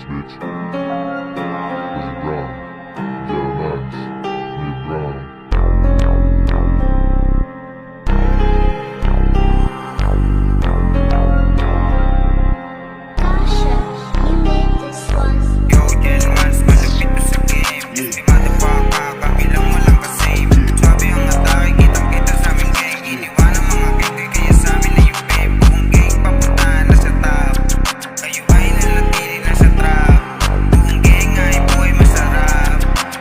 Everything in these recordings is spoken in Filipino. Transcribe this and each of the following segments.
Dance, bitch. Was it wrong? Yeah, Max. You're wrong. Tasha, you made this one. Yo, Jelmans, malupit to sa game. Di madapaka, kabilang walang kasame. Sabi ang atake, kitang-kita sa aming gang. Iniwanan mga geng, kaya sa amin na yung fame. Buong gang, papunta na sa top. Kayo ay nanatili na sa trap. Buong gang ay buhay masarap.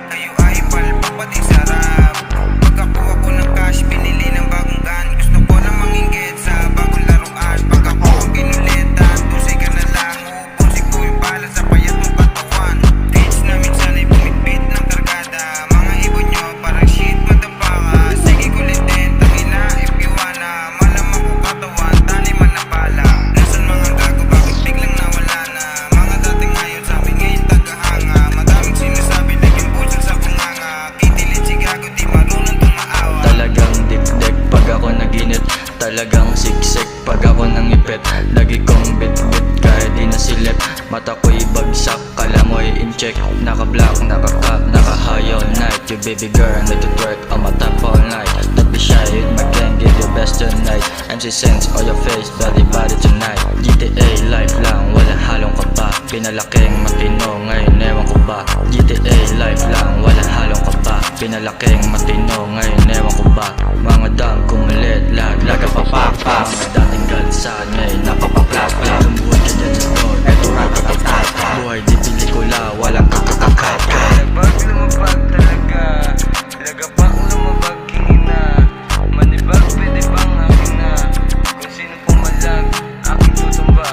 Kayo ay palpak pati sarap. Pagkakuha ko ng cash, pinili ng bagong gun. Gusto ko na manginggit sa bagong laruan. Pagkakuha ang kinulitan, tusay ka na lang. Ubusin ko yung bala sa payat mong katawan. Bitch na minsan ay bumipit ng kargada. Mga ibon nyo parang shit madapaka. Sige kulitin, tangina if you wanna. Malamang ko katawan, tani man na bala. Nasaan mga gago, bakit biglang nawala na? Mga dating ngayon sa amin ngayon tagahanga. Madaming sinasabi, naging pusal sa bunganga. Kitilit si gago, di marunong tumaawa. Talagang dikdik pag ako naginit. Talagang siksik pag ako nangipit. Lagi kong bit-bit kahit di nasilip. Mata ko'y bagsak, kala mo'y in-check. Naka-black, naka-cap, naka-high all night. You baby girl, need to twerk on my top all night. Don't be shy, hit my gang, give your best tonight. MC Sense on your face, body tonight. GTA life lang, walang halong kaba. Pinalaking matino, ngayon ewan ko ba. GTA life lang, walang halong kaba. Pinalaking matino, ngayon ewan ko ba. Mga dam kumulit, lag papapa. Mga dating galsan, ngayon napapaplapa. Lumuhod ka dyan sa door, eto ratatata. Buhay di pelikula, walang kakakakaka. Labag lumabag talaga. Lagabang lumabag kingina. Manibag pwede bang akin na. Kung sino pumalag, aking tutumba.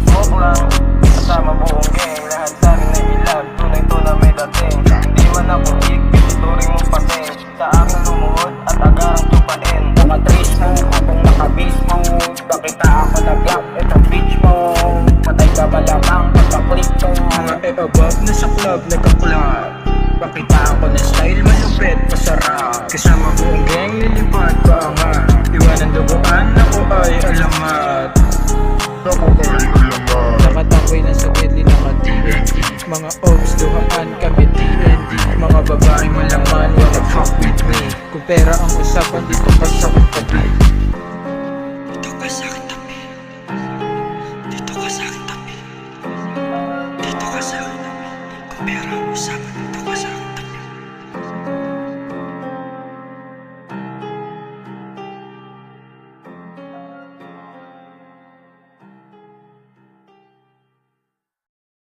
Sobrang kasama buong gang. Lahat sa amin ay ilag. Tunay may dating. Di man ako higpit, ituring mong pating. Sa akin lumuhod at agarang tupain. Mga trace mo, habang nakabis mo. Pakita ako na black, ito bitch mo. Patay ka malamang pagka-click mo. Mga above na sa club, nagka-club. Pakita ako na style, malupit, masarap. Kasama buong gang, lilipad pa nga. Iwanan duguan, ako ay alamat. Ako ay alamat. Nakatakoy na sa deadly naka-TNT. Mga ops, duhaan kami TNT. Mga babae malaman, wanna fuck with me. Kung pera ang usapan, dito pa